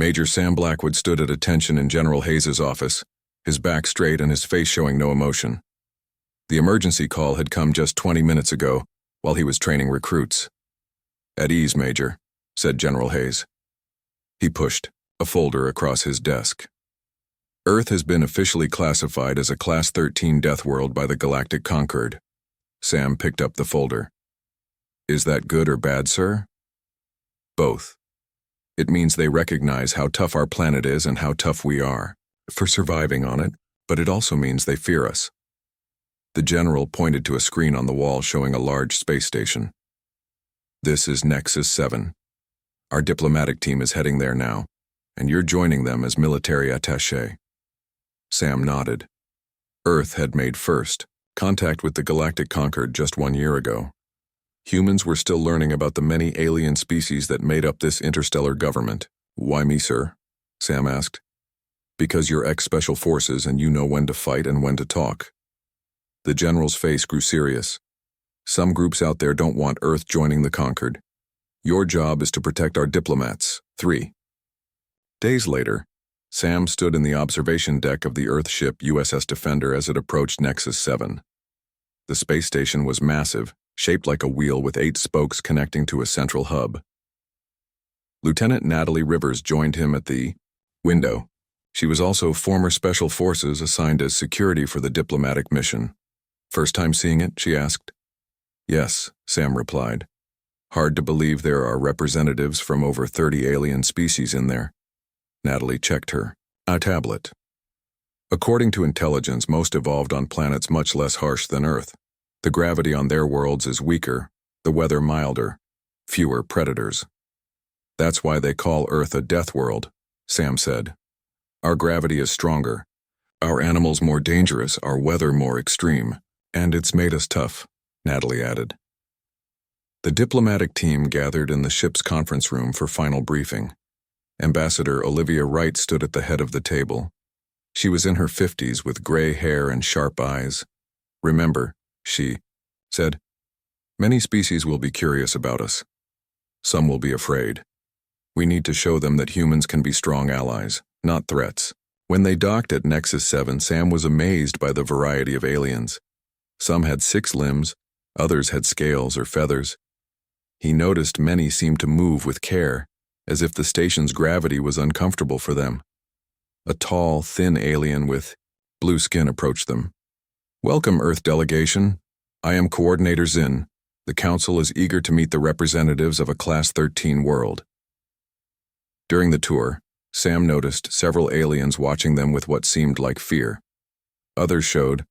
Major Sam Blackwood stood at attention in General Hayes's office, his back straight and his face showing no emotion. The emergency call had come just 20 minutes ago, while he was training recruits. "At ease, Major," said General Hayes. He pushed a folder across his desk. "Earth has been officially classified as a Class 13 death world by the Galactic Concord." Sam picked up the folder. "Is that good or bad, sir?" "Both. It means they recognize how tough our planet is and how tough we are for surviving on it, but it also means they fear us." The general pointed to a screen on the wall showing a large space station. "This is Nexus 7. Our diplomatic team is heading there now, and you're joining them as military attaché." Sam nodded. Earth had made first contact with the Galactic Concord just 1 year ago. Humans were still learning about the many alien species that made up this interstellar government. "Why me, sir?" Sam asked. "Because you're ex-special forces and you know when to fight and when to talk." The general's face grew serious. "Some groups out there don't want Earth joining the Concord. Your job is to protect our diplomats." 3. Days later, Sam stood in the observation deck of the Earth ship USS Defender as it approached Nexus 7. The space station was massive, shaped like a wheel with 8 spokes connecting to a central hub. Lieutenant Natalie Rivers joined him at the window. She was also former Special Forces assigned as security for the diplomatic mission. "First time seeing it?" she asked. "Yes," Sam replied. "Hard to believe there are representatives from over 30 alien species in there." Natalie checked her. "A tablet. According to intelligence, most evolved on planets much less harsh than Earth. The gravity on their worlds is weaker, the weather milder, fewer predators. That's why they call Earth a death world," Sam said. "Our gravity is stronger, our animals more dangerous, our weather more extreme, and it's made us tough," Natalie added. The diplomatic team gathered in the ship's conference room for final briefing. Ambassador Olivia Wright stood at the head of the table. She was in her 50s with gray hair and sharp eyes. "Remember," she said, "many species will be curious about us. Some will be afraid. We need to show them that humans can be strong allies, not threats." When they docked at Nexus 7, Sam was amazed by the variety of aliens. Some had 6 limbs, others had scales or feathers. He noticed many seemed to move with care, as if the station's gravity was uncomfortable for them. A tall, thin alien with blue skin approached them. "Welcome, Earth delegation. I am Coordinator Zinn. The Council is eager to meet the representatives of a Class 13 world." During the tour, Sam noticed several aliens watching them with what seemed like fear. Others showed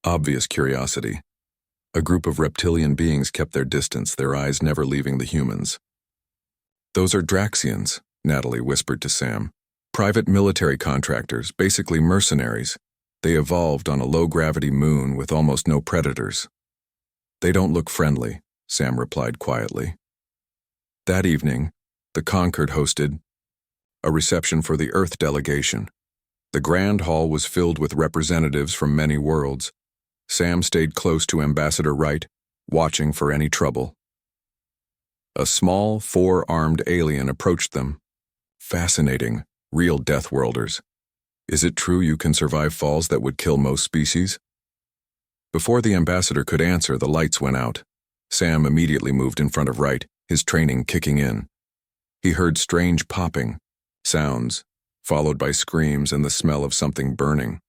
obvious curiosity. A group of reptilian beings kept their distance, their eyes never leaving the humans. "Those are Draxians," Natalie whispered to Sam. "Private military contractors, basically mercenaries. They evolved on a low-gravity moon with almost no predators." "They don't look friendly," Sam replied quietly. That evening, the Concord hosted a reception for the Earth delegation. The grand hall was filled with representatives from many worlds. Sam stayed close to Ambassador Wright, watching for any trouble. A small, 4-armed alien approached them. "Fascinating, real Deathworlders. Is it true you can survive falls that would kill most species?" Before the ambassador could answer, the lights went out. Sam immediately moved in front of Wright, his training kicking in. He heard strange popping sounds, followed by screams and the smell of something burning.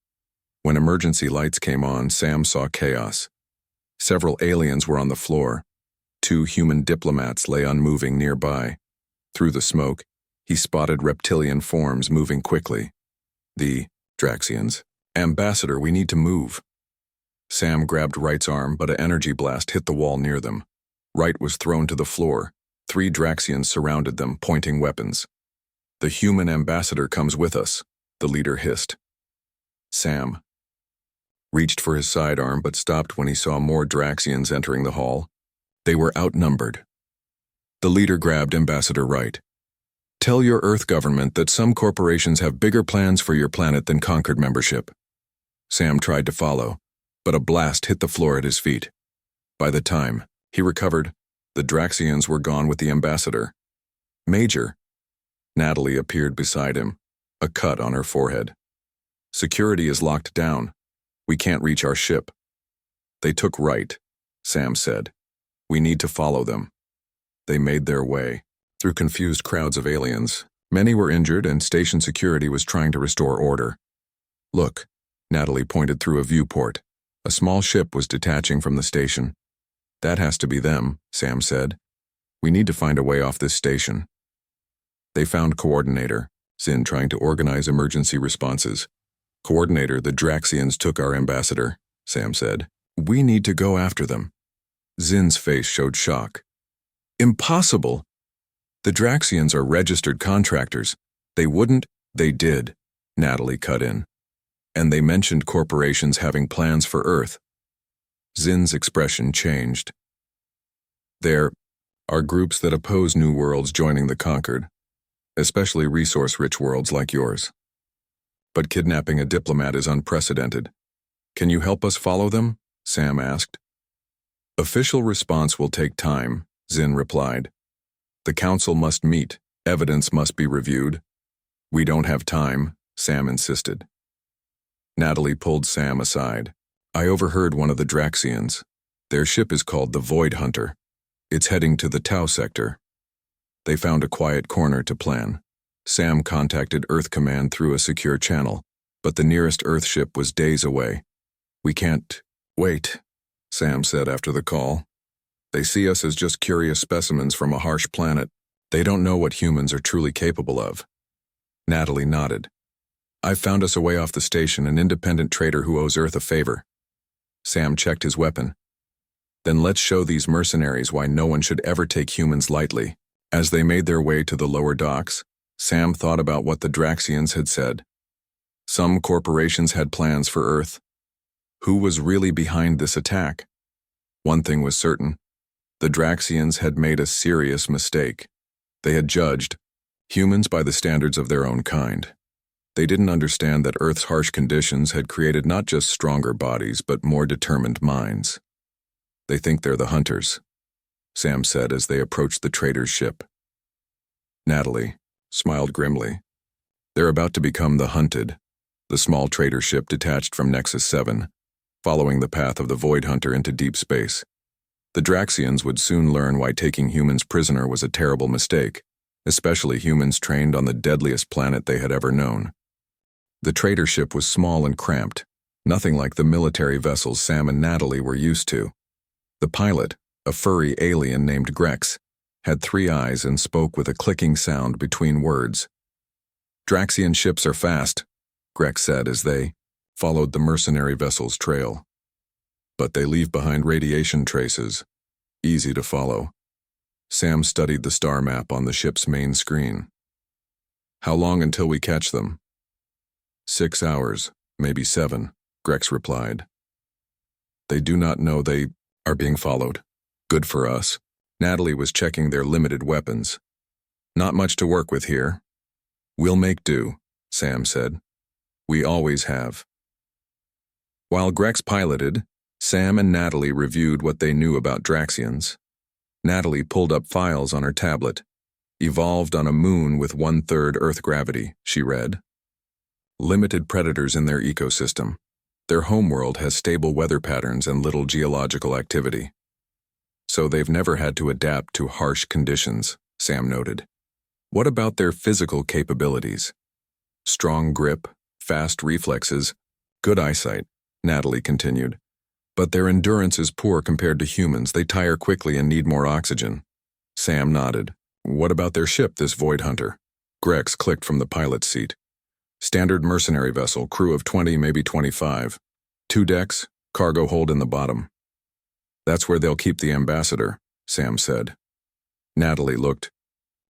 When emergency lights came on, Sam saw chaos. Several aliens were on the floor. 2 human diplomats lay unmoving nearby. Through the smoke, he spotted reptilian forms moving quickly. The Draxians. "Ambassador, we need to move." Sam grabbed Wright's arm, but an energy blast hit the wall near them. Wright was thrown to the floor. 3 Draxians surrounded them, pointing weapons. "The human ambassador comes with us," the leader hissed. Sam reached for his sidearm but stopped when he saw more Draxians entering the hall. They were outnumbered. The leader grabbed Ambassador Wright. "Tell your Earth government that some corporations have bigger plans for your planet than Concord membership." Sam tried to follow, but a blast hit the floor at his feet. By the time he recovered, the Draxians were gone with the ambassador. "Major." Natalie appeared beside him, a cut on her forehead. Security is locked down. We can't reach our ship. They took right, Sam said. We need to follow them. They made their way through confused crowds of aliens. Many were injured and station security was trying to restore order. Look, Natalie pointed through a viewport. A small ship was detaching from the station. That has to be them, Sam said. We need to find a way off this station. They found Coordinator, Zin trying to organize emergency responses. Coordinator, the Draxians took our ambassador, Sam said. We need to go after them. Zin's face showed shock. Impossible! The Draxians are registered contractors. They wouldn't, they did, Natalie cut in. And they mentioned corporations having plans for Earth. Zin's expression changed. There are groups that oppose new worlds joining the conquered, especially resource-rich worlds like yours. But kidnapping a diplomat is unprecedented. Can you help us follow them? Sam asked. Official response will take time, Zin replied. The council must meet, evidence must be reviewed. We don't have time, Sam insisted. Natalie pulled Sam aside. I overheard one of the Draxians. Their ship is called the Void Hunter. It's heading to the Tau sector. They found a quiet corner to plan. Sam contacted Earth Command through a secure channel, but the nearest Earth ship was days away. We can't wait, Sam said after the call. They see us as just curious specimens from a harsh planet. They don't know what humans are truly capable of. Natalie nodded. I've found us a way off the station, an independent trader who owes Earth a favor. Sam checked his weapon. Then let's show these mercenaries why no one should ever take humans lightly. As they made their way to the lower docks, Sam thought about what the Draxians had said. Some corporations had plans for Earth. Who was really behind this attack? One thing was certain. The Draxians had made a serious mistake. They had judged humans by the standards of their own kind. They didn't understand that Earth's harsh conditions had created not just stronger bodies, but more determined minds. They think they're the hunters, Sam said as they approached the trader's ship. Natalie smiled grimly. They're about to become the hunted. The small trader ship detached from Nexus 7, following the path of the Void Hunter into deep space. The Draxians would soon learn why taking humans prisoner was a terrible mistake, especially humans trained on the deadliest planet they had ever known. The trader ship was small and cramped, nothing like the military vessels Sam and Natalie were used to. The pilot, a furry alien named Grex, had 3 eyes and spoke with a clicking sound between words. Draxian ships are fast, Grex said as they followed the mercenary vessel's trail. But they leave behind radiation traces, easy to follow. Sam studied the star map on the ship's main screen. How long until we catch them? 6 hours, maybe 7, Grex replied. They do not know they are being followed. Good for us. Natalie was checking their limited weapons. Not much to work with here. We'll make do, Sam said. We always have. While Grex piloted, Sam and Natalie reviewed what they knew about Draxians. Natalie pulled up files on her tablet. Evolved on a moon with 1/3 Earth gravity, she read. Limited predators in their ecosystem. Their homeworld has stable weather patterns and little geological activity. So they've never had to adapt to harsh conditions, Sam noted. What about their physical capabilities? Strong grip, fast reflexes, good eyesight, Natalie continued. But their endurance is poor compared to humans. They tire quickly and need more oxygen. Sam nodded. What about their ship, this Void Hunter? Grex clicked from the pilot's seat. Standard mercenary vessel, crew of 20, maybe 25. 2 decks, cargo hold in the bottom. That's where they'll keep the ambassador, Sam said. Natalie looked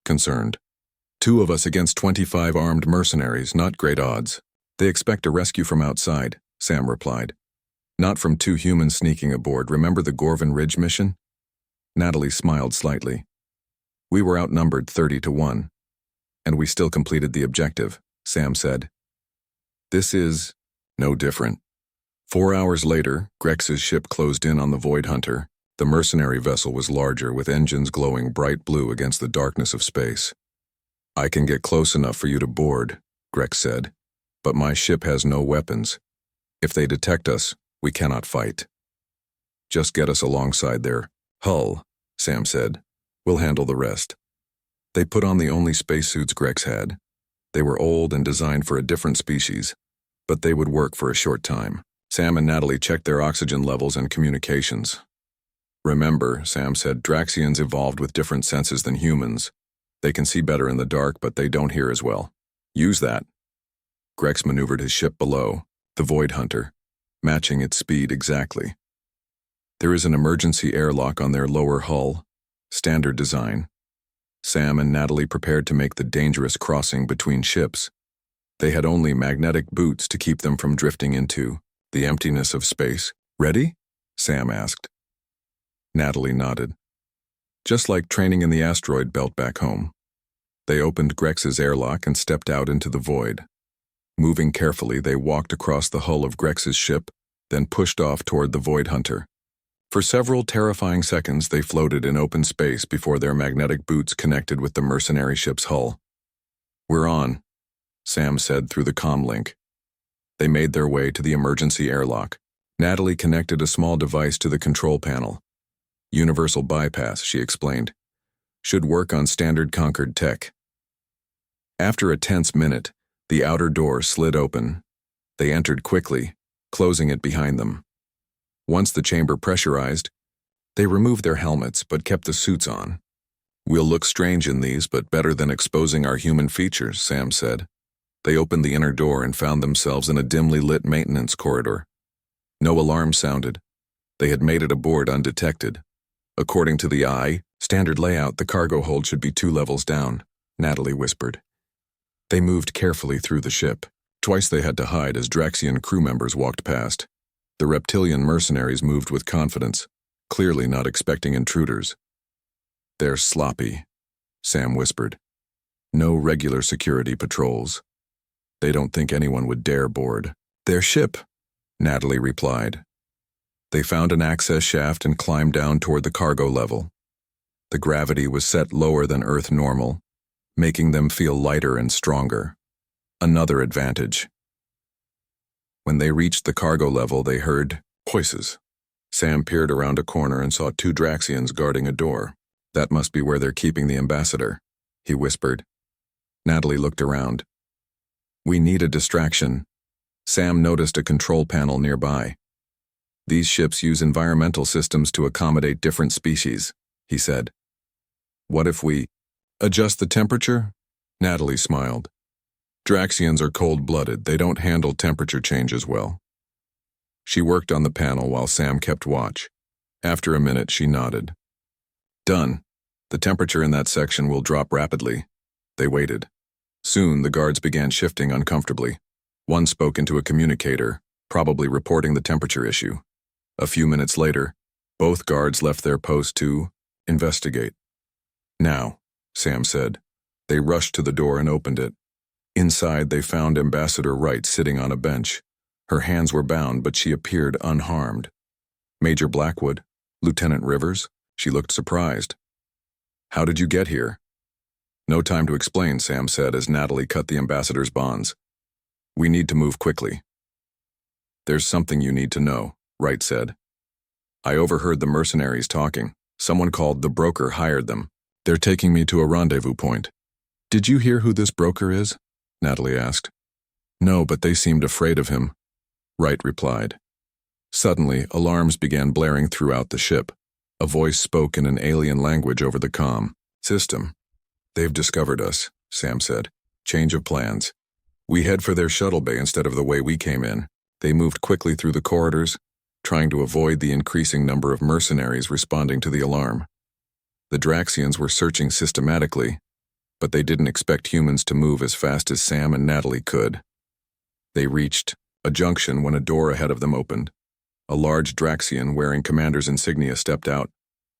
concerned. 2 of us against 25 armed mercenaries, not great odds. They expect a rescue from outside, Sam replied. Not from 2 humans sneaking aboard. Remember the Gorvan Ridge mission? Natalie smiled slightly. We were outnumbered 30-1. And we still completed the objective, Sam said. This is no different. 4 hours later, Grex's ship closed in on the Void Hunter. The mercenary vessel was larger, with engines glowing bright blue against the darkness of space. I can get close enough for you to board, Grex said, but my ship has no weapons. If they detect us, we cannot fight. Just get us alongside their hull, Sam said. We'll handle the rest. They put on the only spacesuits Grex had. They were old and designed for a different species, but they would work for a short time. Sam and Natalie checked their oxygen levels and communications. Remember, Sam said, Draxians evolved with different senses than humans. They can see better in the dark, but they don't hear as well. Use that. Grex maneuvered his ship below, the Void Hunter, matching its speed exactly. There is an emergency airlock on their lower hull, standard design. Sam and Natalie prepared to make the dangerous crossing between ships. They had only magnetic boots to keep them from drifting into the emptiness of space. Ready? Sam asked. Natalie nodded. Just like training in the asteroid belt back home. They opened Grex's airlock and stepped out into the void. Moving carefully, they walked across the hull of Grex's ship, then pushed off toward the Void Hunter. For several terrifying seconds, they floated in open space before their magnetic boots connected with the Mercenary ship's hull. We're on, Sam said through the comm link. They made their way to the emergency airlock. Natalie connected a small device to the control panel. Universal bypass, she explained. Should work on standard Concord tech. After a tense minute, the outer door slid open. They entered quickly, closing it behind them. Once the chamber pressurized, they removed their helmets but kept the suits on. We'll look strange in these, but better than exposing our human features, Sam said. They opened the inner door and found themselves in a dimly lit maintenance corridor. No alarm sounded. They had made it aboard undetected. According to the standard layout, the cargo hold should be 2 levels down, Natalie whispered. They moved carefully through the ship. Twice they had to hide as Draxian crew members walked past. The reptilian mercenaries moved with confidence, clearly not expecting intruders. They're sloppy, Sam whispered. No regular security patrols. They don't think anyone would dare board their ship, Natalie replied. They found an access shaft and climbed down toward the cargo level. The gravity was set lower than Earth normal, making them feel lighter and stronger. Another advantage. When they reached the cargo level, they heard voices. Sam peered around a corner and saw 2 Draxians guarding a door. That must be where they're keeping the ambassador, he whispered. Natalie looked around. We need a distraction. Sam noticed a control panel nearby. These ships use environmental systems to accommodate different species, he said. What if we adjust the temperature? Natalie smiled. Draxians are cold-blooded. They don't handle temperature changes well. She worked on the panel while Sam kept watch. After a minute, she nodded. Done. The temperature in that section will drop rapidly. They waited. Soon, the guards began shifting uncomfortably. One spoke into a communicator, probably reporting the temperature issue. A few minutes later, both guards left their post to investigate. Now, Sam said. They rushed to the door and opened it. Inside, they found Ambassador Wright sitting on a bench. Her hands were bound, but she appeared unharmed. Major Blackwood? Lieutenant Rivers? She looked surprised. How did you get here? No time to explain, Sam said as Natalie cut the ambassador's bonds. We need to move quickly. There's something you need to know, Wright said. I overheard the mercenaries talking. Someone called the broker hired them. They're taking me to a rendezvous point. Did you hear who this broker is? Natalie asked. No, but they seemed afraid of him, Wright replied. Suddenly, alarms began blaring throughout the ship. A voice spoke in an alien language over the comm system. They've discovered us, Sam said. Change of plans. We head for their shuttle bay instead of the way we came in. They moved quickly through the corridors, trying to avoid the increasing number of mercenaries responding to the alarm. The Draxians were searching systematically, but they didn't expect humans to move as fast as Sam and Natalie could. They reached a junction when a door ahead of them opened. A large Draxian wearing commander's insignia stepped out,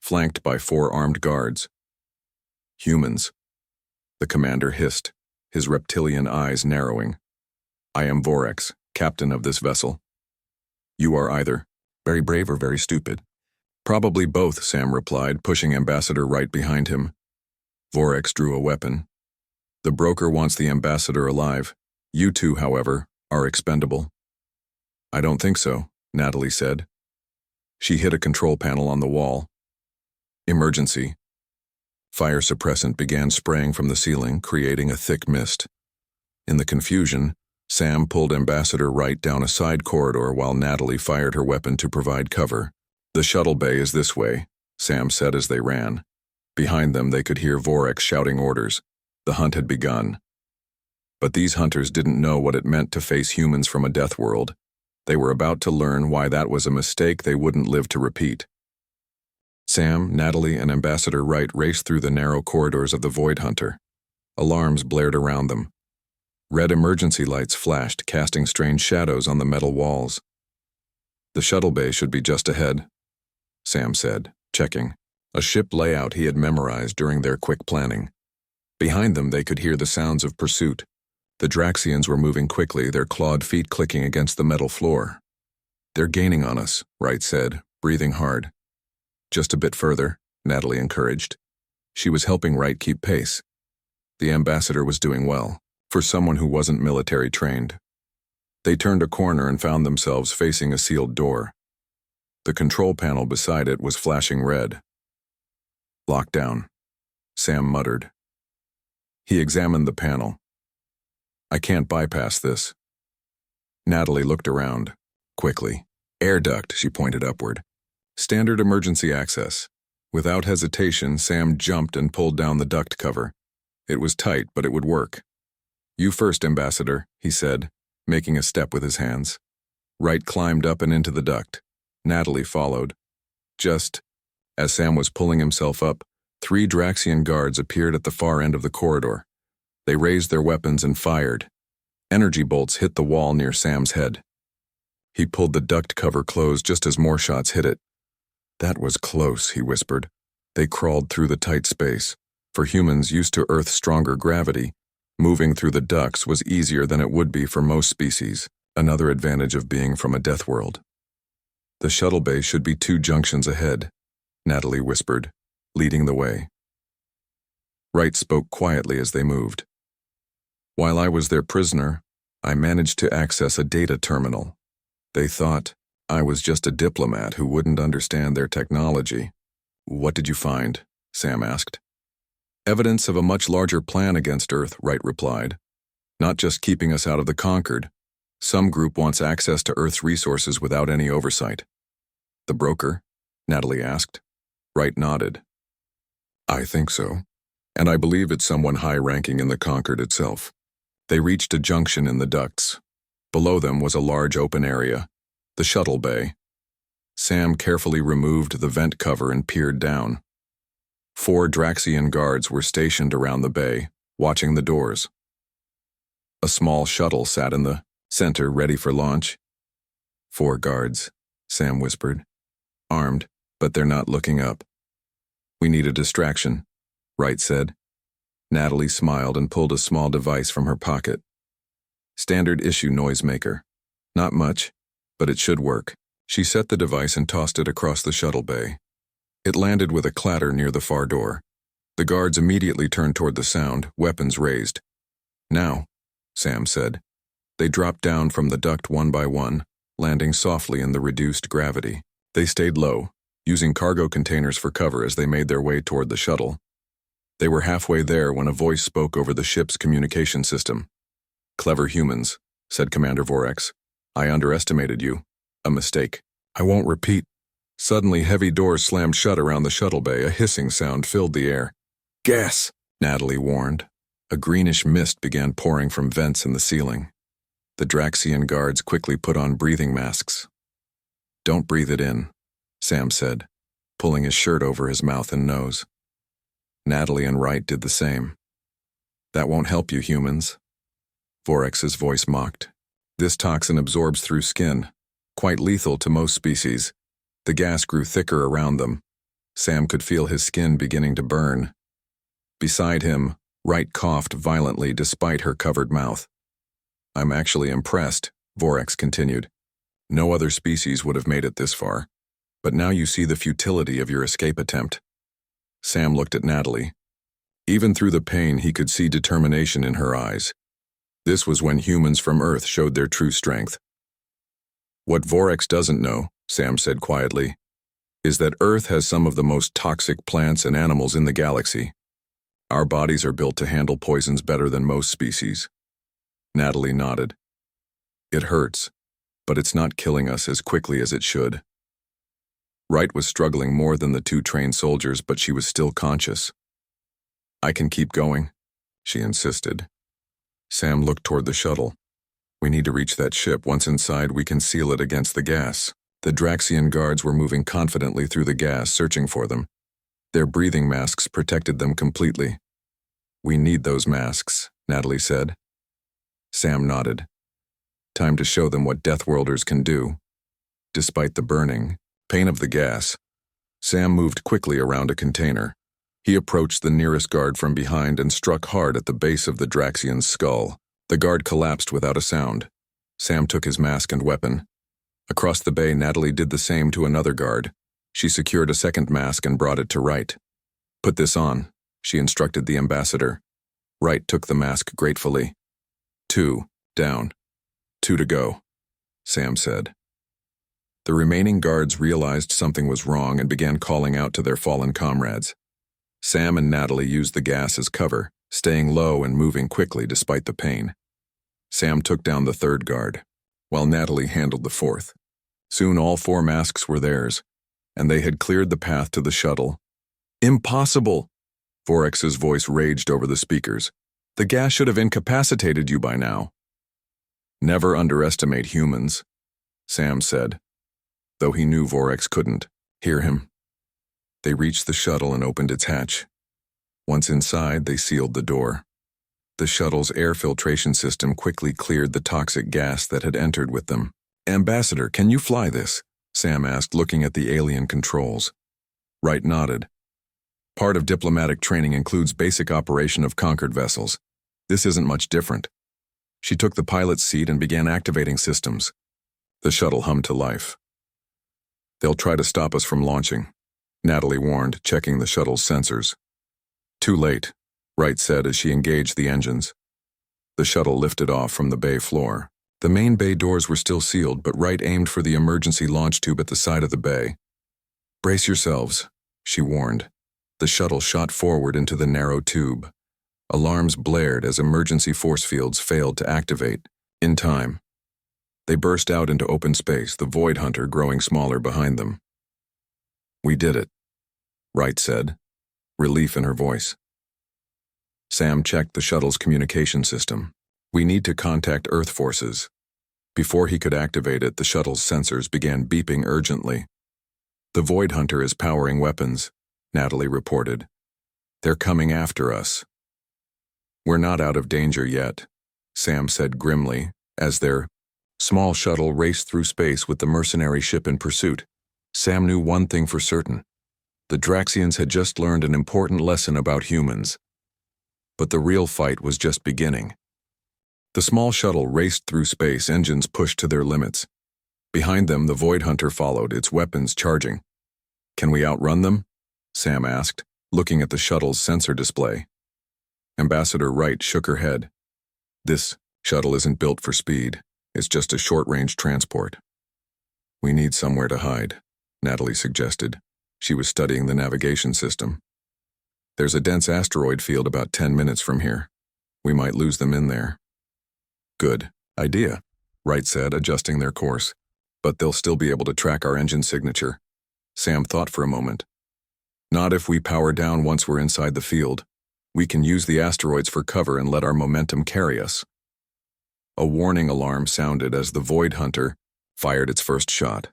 flanked by 4 armed guards. Humans, the commander hissed, his reptilian eyes narrowing. I am Vorex, captain of this vessel. You are either very brave or very stupid. Probably both, Sam replied, pushing Ambassador Wright behind him. Vorex drew a weapon. The broker wants the ambassador alive. You two, however, are expendable. I don't think so, Natalie said. She hit a control panel on the wall. Emergency. Fire suppressant began spraying from the ceiling, creating a thick mist. In the confusion, Sam pulled Ambassador Wright down a side corridor while Natalie fired her weapon to provide cover. The shuttle bay is this way, Sam said as they ran. Behind them they could hear Vorex shouting orders. The hunt had begun. But these hunters didn't know what it meant to face humans from a death world. They were about to learn why that was a mistake they wouldn't live to repeat. Sam, Natalie, and Ambassador Wright raced through the narrow corridors of the Void Hunter. Alarms blared around them. Red emergency lights flashed, casting strange shadows on the metal walls. The shuttle bay should be just ahead, Sam said, checking. A ship layout he had memorized during their quick planning. Behind them they could hear the sounds of pursuit. The Draxians were moving quickly, their clawed feet clicking against the metal floor. They're gaining on us, Wright said, breathing hard. Just a bit further, Natalie encouraged. She was helping Wright keep pace. The ambassador was doing well, for someone who wasn't military trained. They turned a corner and found themselves facing a sealed door. The control panel beside it was flashing red. Lockdown, Sam muttered. He examined the panel. I can't bypass this. Natalie looked around, quickly. Air duct, she pointed upward. Standard emergency access. Without hesitation, Sam jumped and pulled down the duct cover. It was tight, but it would work. You first, Ambassador, he said, making a step with his hands. Wright climbed up and into the duct. Natalie followed. Just as Sam was pulling himself up, 3 Draxian guards appeared at the far end of the corridor. They raised their weapons and fired. Energy bolts hit the wall near Sam's head. He pulled the duct cover closed just as more shots hit it. That was close, he whispered. They crawled through the tight space. For humans used to Earth's stronger gravity, moving through the ducts was easier than it would be for most species, another advantage of being from a death world. The shuttle bay should be 2 junctions ahead, Natalie whispered, leading the way. Wright spoke quietly as they moved. While I was their prisoner, I managed to access a data terminal. They thought I was just a diplomat who wouldn't understand their technology. What did you find? Sam asked. Evidence of a much larger plan against Earth, Wright replied. Not just keeping us out of the Conquered. Some group wants access to Earth's resources without any oversight. The broker? Natalie asked. Wright nodded. I think so. And I believe it's someone high-ranking in the Conquered itself. They reached a junction in the ducts. Below them was a large open area, the shuttle bay. Sam carefully removed the vent cover and peered down. 4 Draxian guards were stationed around the bay, watching the doors. A small shuttle sat in the center, ready for launch. 4 guards, Sam whispered. Armed, but they're not looking up. We need a distraction, Wright said. Natalie smiled and pulled a small device from her pocket. Standard issue noisemaker. Not much, but it should work. She set the device and tossed it across the shuttle bay. It landed with a clatter near the far door. The guards immediately turned toward the sound, weapons raised. Now, Sam said. They dropped down from the duct one by one, landing softly in the reduced gravity. They stayed low, using cargo containers for cover as they made their way toward the shuttle. They were halfway there when a voice spoke over the ship's communication system. Clever humans, said Commander Vorex. I underestimated you. A mistake. I won't repeat. Suddenly, heavy doors slammed shut around the shuttle bay. A hissing sound filled the air. Gas, Natalie warned. A greenish mist began pouring from vents in the ceiling. The Draxian guards quickly put on breathing masks. Don't breathe it in, Sam said, pulling his shirt over his mouth and nose. Natalie and Wright did the same. That won't help you humans. Vorex's voice mocked. This toxin absorbs through skin, quite lethal to most species. The gas grew thicker around them. Sam could feel his skin beginning to burn. Beside him, Wright coughed violently despite her covered mouth. I'm actually impressed, Vorex continued. No other species would have made it this far. But now you see the futility of your escape attempt. Sam looked at Natalie. Even through the pain, he could see determination in her eyes. This was when humans from Earth showed their true strength. What Vorex doesn't know, Sam said quietly, is that Earth has some of the most toxic plants and animals in the galaxy. Our bodies are built to handle poisons better than most species. Natalie nodded. It hurts, but it's not killing us as quickly as it should. Wright was struggling more than the two trained soldiers, but she was still conscious. I can keep going, she insisted. Sam looked toward the shuttle. We need to reach that ship. Once inside, we can seal it against the gas. The Draxian guards were moving confidently through the gas, searching for them. Their breathing masks protected them completely. We need those masks, Natalie said. Sam nodded. Time to show them what Deathworlders can do. Despite the burning pain of the gas, Sam moved quickly around a container. He approached the nearest guard from behind and struck hard at the base of the Draxian's skull. The guard collapsed without a sound. Sam took his mask and weapon. Across the bay, Natalie did the same to another guard. She secured a second mask and brought it to Wright. Put this on, she instructed the ambassador. Wright took the mask gratefully. 2 down. 2 to go, Sam said. The remaining guards realized something was wrong and began calling out to their fallen comrades. Sam and Natalie used the gas as cover, staying low and moving quickly despite the pain. Sam took down the third guard, while Natalie handled the fourth. Soon all 4 masks were theirs, and they had cleared the path to the shuttle. Impossible! Vorex's voice raged over the speakers. The gas should have incapacitated you by now. Never underestimate humans, Sam said, though he knew Vorex couldn't hear him. They reached the shuttle and opened its hatch. Once inside, they sealed the door. The shuttle's air filtration system quickly cleared the toxic gas that had entered with them. Ambassador, can you fly this? Sam asked, looking at the alien controls. Wright nodded. Part of diplomatic training includes basic operation of conquered vessels. This isn't much different. She took the pilot's seat and began activating systems. The shuttle hummed to life. They'll try to stop us from launching, Natalie warned, checking the shuttle's sensors. Too late, Wright said as she engaged the engines. The shuttle lifted off from the bay floor. The main bay doors were still sealed, but Wright aimed for the emergency launch tube at the side of the bay. Brace yourselves, she warned. The shuttle shot forward into the narrow tube. Alarms blared as emergency force fields failed to activate. In time, they burst out into open space, the Void Hunter growing smaller behind them. We did it, Wright said, relief in her voice. Sam checked the shuttle's communication system. We need to contact Earth forces. Before he could activate it, the shuttle's sensors began beeping urgently. The Void Hunter is powering weapons, Natalie reported. They're coming after us. We're not out of danger yet, Sam said grimly, as their small shuttle raced through space with the Mercenary ship in pursuit. Sam knew one thing for certain. The Draxians had just learned an important lesson about humans. But the real fight was just beginning. The small shuttle raced through space, engines pushed to their limits. Behind them, the Void Hunter followed, its weapons charging. Can we outrun them? Sam asked, looking at the shuttle's sensor display. Ambassador Wright shook her head. This shuttle isn't built for speed. It's just a short-range transport. We need somewhere to hide, Natalie suggested. She was studying the navigation system. There's a dense asteroid field about 10 minutes from here. We might lose them in there. Good idea, Wright said, adjusting their course. But they'll still be able to track our engine signature. Sam thought for a moment. Not if we power down once we're inside the field. We can use the asteroids for cover and let our momentum carry us. A warning alarm sounded as the Void Hunter fired its first shot.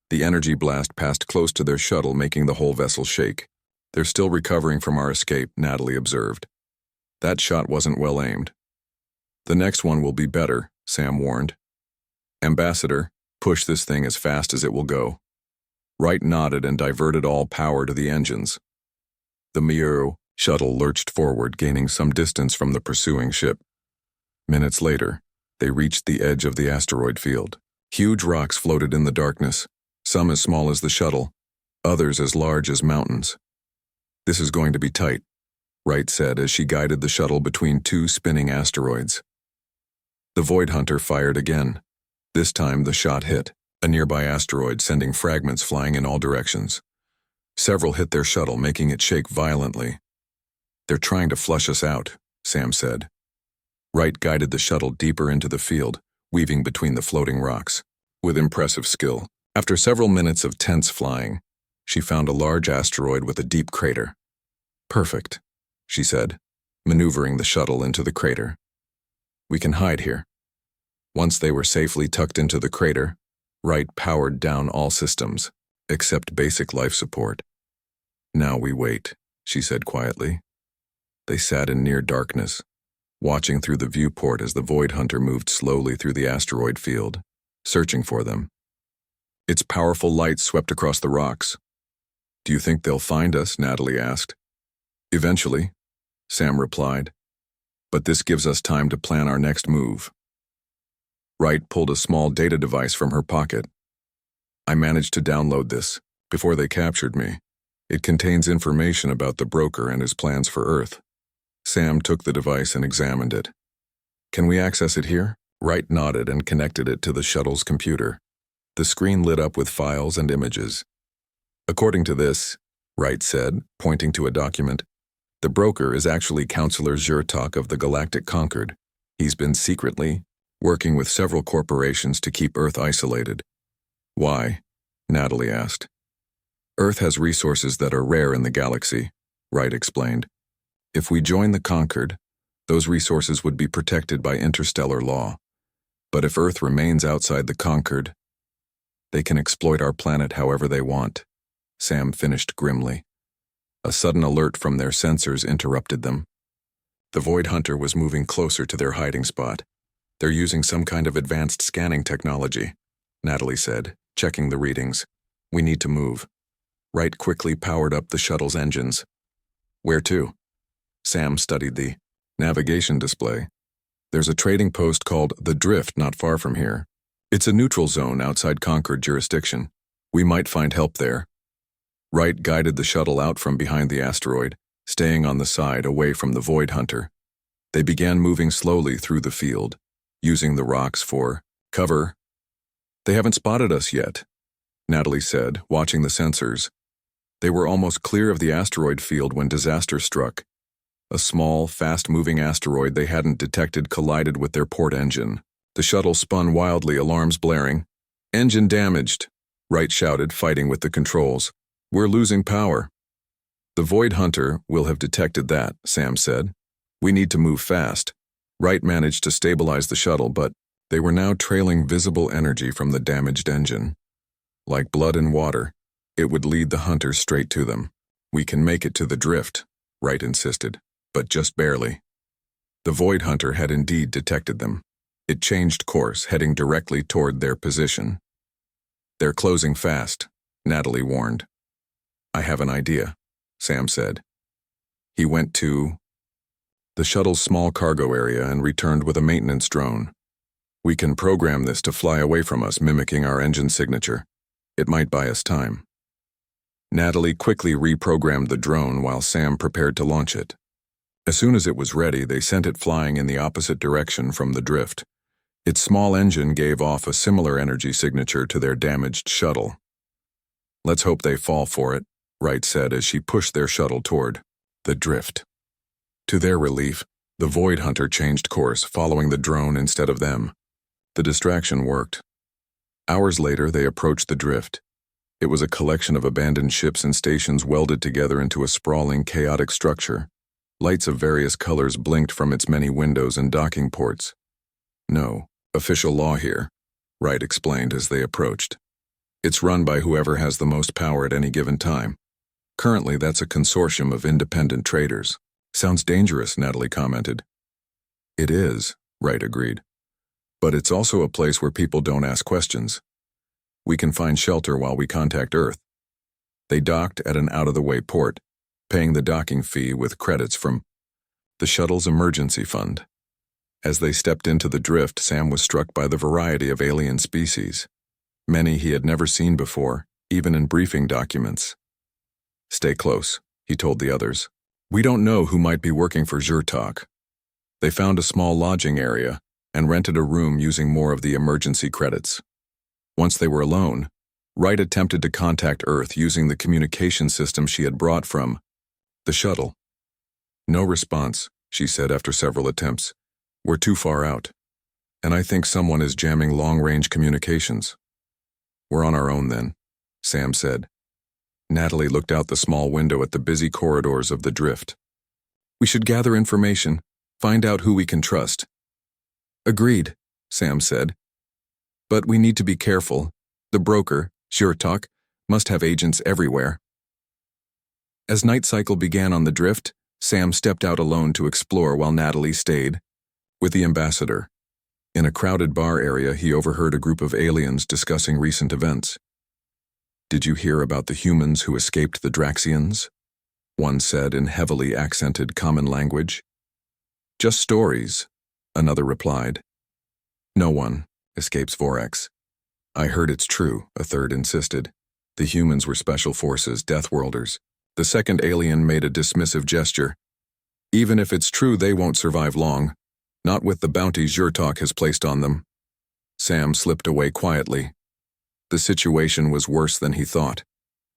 The energy blast passed close to their shuttle, making the whole vessel shake. They're still recovering from our escape, Natalie observed. That shot wasn't well aimed. The next one will be better, Sam warned. Ambassador, push this thing as fast as it will go. Wright nodded and diverted all power to the engines. The Miuro shuttle lurched forward, gaining some distance from the pursuing ship. Minutes later, they reached the edge of the asteroid field. Huge rocks floated in the darkness, some as small as the shuttle, others as large as mountains. This is going to be tight, Wright said as she guided the shuttle between two spinning asteroids. The Void Hunter fired again. This time the shot hit a nearby asteroid, sending fragments flying in all directions. Several hit their shuttle, making it shake violently. "They're trying to flush us out," Sam said. Wright guided the shuttle deeper into the field, weaving between the floating rocks. With impressive skill, after several minutes of tense flying, she found a large asteroid with a deep crater. "Perfect," she said, maneuvering the shuttle into the crater. "We can hide here." Once they were safely tucked into the crater, Wright powered down all systems, except basic life support. "Now we wait," she said quietly. They sat in near darkness, watching through the viewport as the Void Hunter moved slowly through the asteroid field, searching for them. Its powerful light swept across the rocks. "Do you think they'll find us?" Natalie asked. "Eventually," Sam replied. "But this gives us time to plan our next move." Wright pulled a small data device from her pocket. "I managed to download this before they captured me. It contains information about the broker and his plans for Earth." Sam took the device and examined it. "Can we access it here?" Wright nodded and connected it to the shuttle's computer. The screen lit up with files and images. "According to this," Wright said, pointing to a document, "the broker is actually Counselor Zhurtok of the Galactic Concord. He's been secretly working with several corporations to keep Earth isolated." "Why?" Natalie asked. "Earth has resources that are rare in the galaxy," Wright explained. "If we join the Concord, those resources would be protected by interstellar law. But if Earth remains outside the Concord, they can exploit our planet however they want," Sam finished grimly. A sudden alert from their sensors interrupted them. The Void Hunter was moving closer to their hiding spot. "They're using some kind of advanced scanning technology," Natalie said, checking the readings. "We need to move." Wright quickly powered up the shuttle's engines. "Where to?" Sam studied the navigation display. "There's a trading post called The Drift not far from here. It's a neutral zone outside Concord jurisdiction. We might find help there." Wright guided the shuttle out from behind the asteroid, staying on the side away from the Void Hunter. They began moving slowly through the field, using the rocks for cover. "They haven't spotted us yet," Natalie said, watching the sensors. They were almost clear of the asteroid field when disaster struck. A small, fast-moving asteroid they hadn't detected collided with their port engine. The shuttle spun wildly, alarms blaring. "Engine damaged," Wright shouted, fighting with the controls. "We're losing power." "The Void Hunter will have detected that," Sam said. "We need to move fast." Wright managed to stabilize the shuttle, but they were now trailing visible energy from the damaged engine. Like blood in water, it would lead the Hunter straight to them. "We can make it to the drift," Wright insisted, "but just barely." The Void Hunter had indeed detected them. It changed course, heading directly toward their position. "They're closing fast," Natalie warned. "I have an idea," Sam said. He went to the shuttle's small cargo area and returned with a maintenance drone. "We can program this to fly away from us, mimicking our engine signature. It might buy us time." Natalie quickly reprogrammed the drone while Sam prepared to launch it. As soon as it was ready, they sent it flying in the opposite direction from the drift. Its small engine gave off a similar energy signature to their damaged shuttle. "Let's hope they fall for it," Wright said as she pushed their shuttle toward the drift. To their relief, the Void Hunter changed course, following the drone instead of them. The distraction worked. Hours later, they approached the drift. It was a collection of abandoned ships and stations welded together into a sprawling, chaotic structure. Lights of various colors blinked from its many windows and docking ports. "No official law here," Wright explained as they approached. "It's run by whoever has the most power at any given time. Currently, that's a consortium of independent traders." "Sounds dangerous," Natalie commented. "It is," Wright agreed. "But it's also a place where people don't ask questions. We can find shelter while we contact Earth." They docked at an out-of-the-way port, paying the docking fee with credits from the shuttle's emergency fund. As they stepped into the drift, Sam was struck by the variety of alien species. Many he had never seen before, even in briefing documents. "Stay close," he told the others. We don't know who might be working for Zhurtok. They found a small lodging area and rented a room using more of the emergency credits. Once they were alone, Wright attempted to contact Earth using the communication system she had brought from the shuttle. No response, she said after several attempts. We're too far out. And I think someone is jamming long-range communications. We're on our own then, Sam said. Natalie looked out the small window at the busy corridors of the drift. We should gather information, find out who we can trust. Agreed, Sam said. But we need to be careful. The broker, Zhurtok, must have agents everywhere. As night cycle began on the drift, Sam stepped out alone to explore while Natalie stayed with the ambassador. In a crowded bar area, he overheard a group of aliens discussing recent events. Did you hear about the humans who escaped the Draxians? One said in heavily accented common language. Just stories, another replied. No one escapes Vorax. I heard it's true, a third insisted. The humans were special forces, Deathworlders. The second alien made a dismissive gesture. Even if it's true, they won't survive long. Not with the bounty Zhurtok has placed on them. Sam slipped away quietly. The situation was worse than he thought.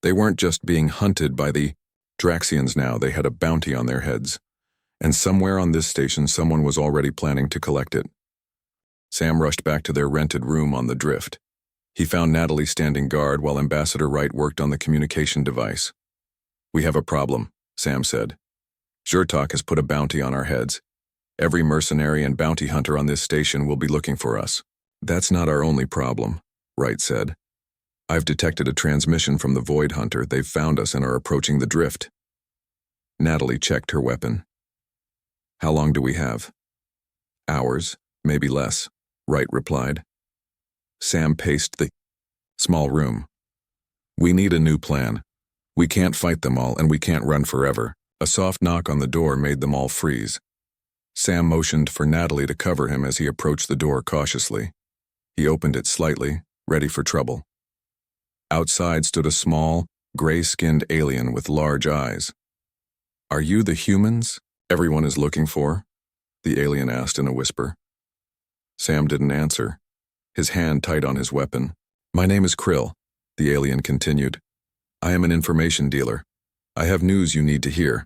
They weren't just being hunted by the Draxians now, they had a bounty on their heads. And somewhere on this station someone was already planning to collect it. Sam rushed back to their rented room on the drift. He found Natalie standing guard while Ambassador Wright worked on the communication device. We have a problem, Sam said. Zhurtok has put a bounty on our heads. Every mercenary and bounty hunter on this station will be looking for us. That's not our only problem, Wright said. I've detected a transmission from the Void Hunter. They've found us and are approaching the drift. Natalie checked her weapon. How long do we have? Hours, maybe less, Wright replied. Sam paced the small room. We need a new plan. We can't fight them all and we can't run forever. A soft knock on the door made them all freeze. Sam motioned for Natalie to cover him as he approached the door cautiously. He opened it slightly, ready for trouble. Outside stood a small, gray-skinned alien with large eyes. Are you the humans everyone is looking for? The alien asked in a whisper. Sam didn't answer, his hand tight on his weapon. My name is Krill, the alien continued. I am an information dealer. I have news you need to hear.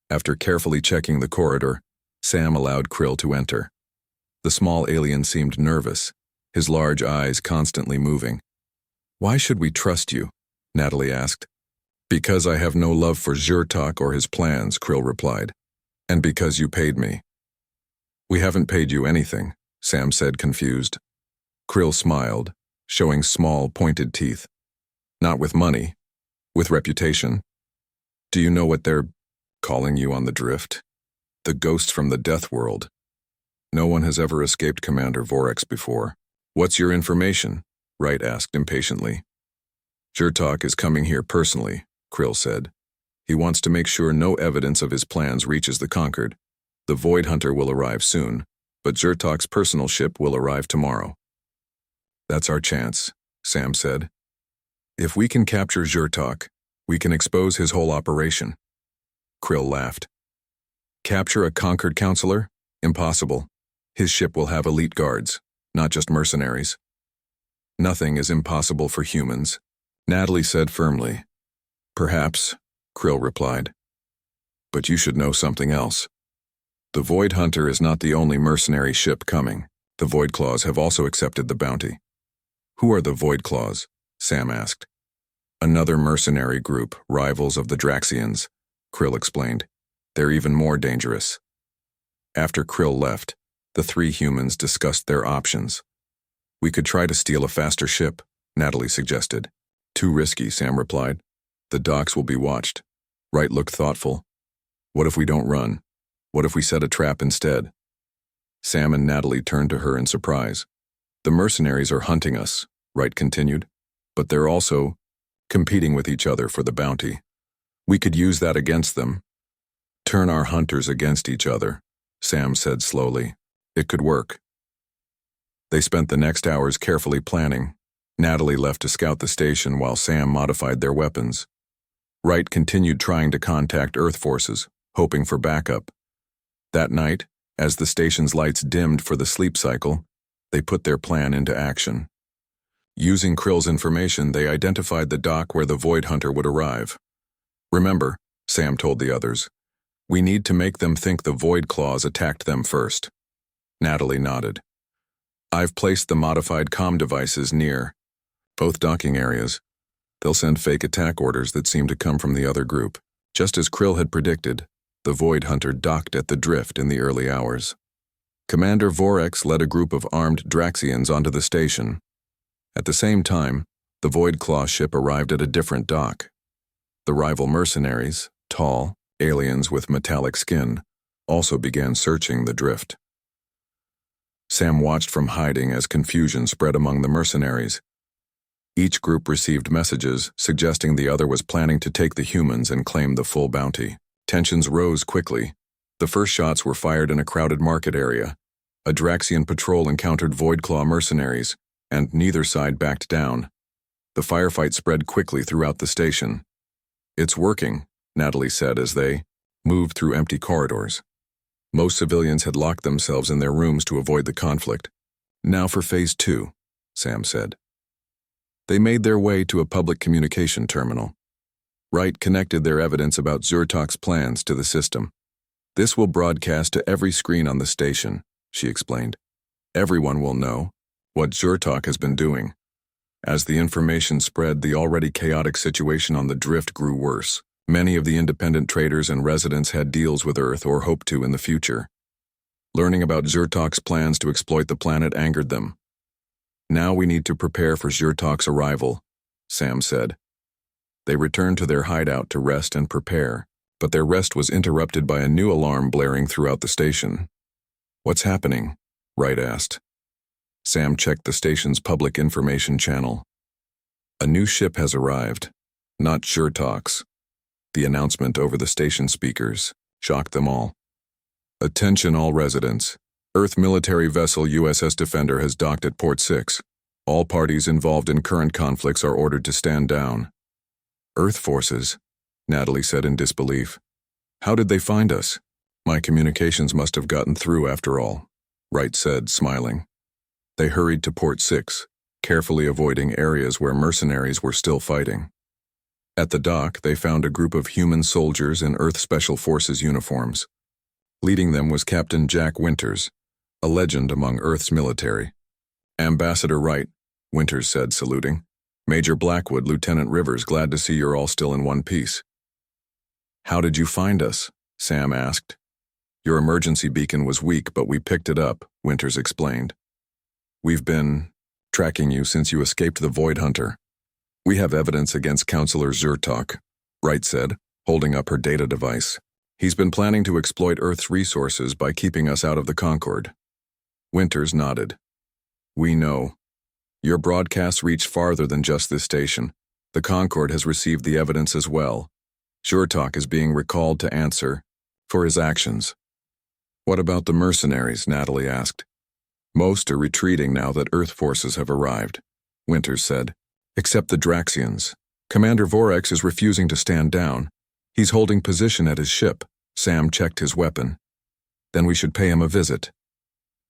After carefully checking the corridor, Sam allowed Krill to enter. The small alien seemed nervous, his large eyes constantly moving. Why should we trust you? Natalie asked. Because I have no love for Zhurtok or his plans, Krill replied. And because you paid me. We haven't paid you anything, Sam said, confused. Krill smiled, showing small, pointed teeth. Not with money, with reputation. Do you know what they're calling you on the drift? The ghosts from the death world. No one has ever escaped Commander Vorax before. What's your information? Wright asked impatiently. Zhurtok is coming here personally, Krill said. He wants to make sure no evidence of his plans reaches the Conquered. The Void Hunter will arrive soon, but Zhurtok's personal ship will arrive tomorrow. That's our chance, Sam said. If we can capture Zhurtok, we can expose his whole operation. Krill laughed. Capture a Conquered counselor? Impossible. His ship will have elite guards, not just mercenaries. Nothing is impossible for humans, Natalie said firmly. Perhaps, Krill replied. But you should know something else. The Void Hunter is not the only mercenary ship coming. The Void Claws have also accepted the bounty. Who are the Void Claws? Sam asked. Another mercenary group, rivals of the Draxians, Krill explained. They're even more dangerous. After Krill left, the three humans discussed their options. We could try to steal a faster ship, Natalie suggested. Too risky, Sam replied. The docks will be watched. Wright looked thoughtful. What if we don't run? What if we set a trap instead? Sam and Natalie turned to her in surprise. The mercenaries are hunting us, Wright continued, but they're also competing with each other for the bounty. We could use that against them. Turn our hunters against each other, Sam said slowly. It could work. They spent the next hours carefully planning. Natalie left to scout the station while Sam modified their weapons. Wright continued trying to contact Earth forces, hoping for backup. That night, as the station's lights dimmed for the sleep cycle, they put their plan into action. Using Krill's information, they identified the dock where the Void Hunter would arrive. "Remember," Sam told the others, "we need to make them think the Void Claws attacked them first." Natalie nodded. "I've placed the modified comm devices near both docking areas. They'll send fake attack orders that seem to come from the other group." Just as Krill had predicted, the Void Hunter docked at the drift in the early hours. Commander Vorex led a group of armed Draxians onto the station. At the same time, the Void Claw ship arrived at a different dock. The rival mercenaries, tall, aliens with metallic skin, also began searching the drift. Sam watched from hiding as confusion spread among the mercenaries. Each group received messages suggesting the other was planning to take the humans and claim the full bounty. Tensions rose quickly. The first shots were fired in a crowded market area. A Draxian patrol encountered Voidclaw mercenaries, and neither side backed down. The firefight spread quickly throughout the station. "It's working," Natalie said as they moved through empty corridors. Most civilians had locked themselves in their rooms to avoid the conflict. "Now for Phase 2, Sam said. They made their way to a public communication terminal. Wright connected their evidence about Zyrtok's plans to the system. "This will broadcast to every screen on the station," she explained. "Everyone will know what Zyrtok has been doing." As the information spread, the already chaotic situation on the drift grew worse. Many of the independent traders and residents had deals with Earth or hoped to in the future. Learning about Zyrtok's plans to exploit the planet angered them. "Now we need to prepare for Zyrtok's arrival," Sam said. They returned to their hideout to rest and prepare, but their rest was interrupted by a new alarm blaring throughout the station. "What's happening?" Wright asked. Sam checked the station's public information channel. "A new ship has arrived, not Zyrtok's." The announcement over the station speakers shocked them all. "Attention all residents. Earth military vessel USS Defender has docked at Port 6. All parties involved in current conflicts are ordered to stand down." "Earth forces," Natalie said in disbelief. "How did they find us?" "My communications must have gotten through after all," Wright said, smiling. They hurried to Port 6, carefully avoiding areas where mercenaries were still fighting. At the dock, they found a group of human soldiers in Earth Special Forces uniforms. Leading them was Captain Jack Winters, a legend among Earth's military. "Ambassador Wright," Winters said, saluting. "Major Blackwood, Lieutenant Rivers, glad to see you're all still in one piece." "How did you find us?" Sam asked. "Your emergency beacon was weak, but we picked it up," Winters explained. "We've been tracking you since you escaped the Void Hunter. We have evidence against Counselor Zyrtok," Wright said, holding up her data device. "He's been planning to exploit Earth's resources by keeping us out of the Concord." Winters nodded. "We know. Your broadcasts reach farther than just this station. The Concord has received the evidence as well. Zyrtok is being recalled to answer for his actions." "What about the mercenaries?" Natalie asked. "Most are retreating now that Earth forces have arrived," Winters said. "Except the Draxians. Commander Vorex is refusing to stand down. He's holding position at his ship." Sam checked his weapon. "Then we should pay him a visit."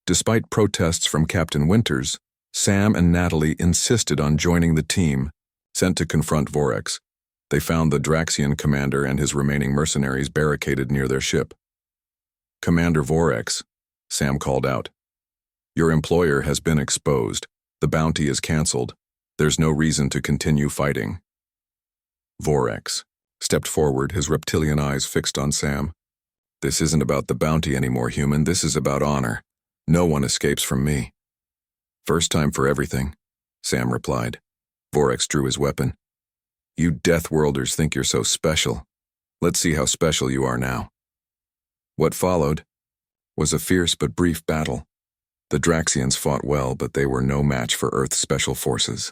Despite protests from Captain Winters, Sam and Natalie insisted on joining the team sent to confront Vorex. They found the Draxian commander and his remaining mercenaries barricaded near their ship. "Commander Vorex," Sam called out. "Your employer has been exposed. The bounty is canceled. There's no reason to continue fighting." Vorex stepped forward, his reptilian eyes fixed on Sam. "This isn't about the bounty anymore, human. This is about honor. No one escapes from me." "First time for everything," Sam replied. Vorex drew his weapon. "You Deathworlders think you're so special. Let's see how special you are now." What followed was a fierce but brief battle. The Draxians fought well, but they were no match for Earth's special forces.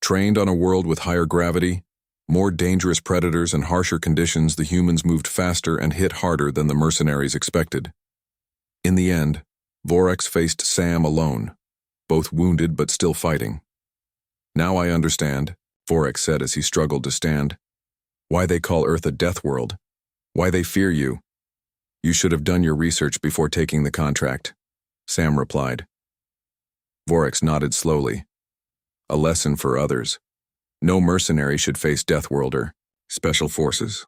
Trained on a world with higher gravity, more dangerous predators, and harsher conditions, the humans moved faster and hit harder than the mercenaries expected. In the end, Vorex faced Sam alone, both wounded but still fighting. "Now I understand," Vorex said as he struggled to stand, "why they call Earth a death world. Why they fear you. You should have done your research before taking the contract, Sam replied. Vorax nodded slowly. A lesson for others. No mercenary should face Deathworlder, Special Forces.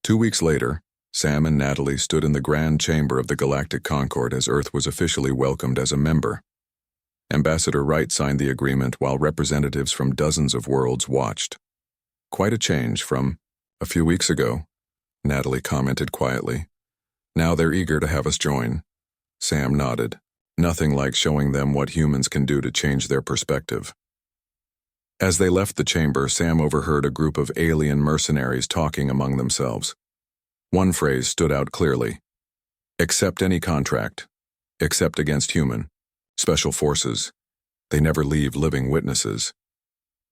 2 weeks later, Sam and Natalie stood in the grand chamber of the Galactic Concord as Earth was officially welcomed as a member. Ambassador Wright signed the agreement while representatives from dozens of worlds watched. Quite a change from a few weeks ago, Natalie commented quietly. Now they're eager to have us join. Sam nodded. Nothing like showing them what humans can do to change their perspective. As they left the chamber, Sam overheard a group of alien mercenaries talking among themselves. One phrase stood out clearly. Accept any contract. Except against human. Special Forces. They never leave living witnesses.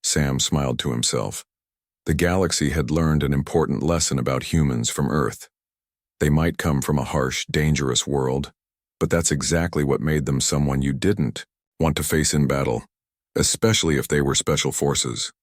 Sam smiled to himself. The galaxy had learned an important lesson about humans from Earth. They might come from a harsh, dangerous world, but that's exactly what made them someone you didn't want to face in battle, especially if they were Special Forces.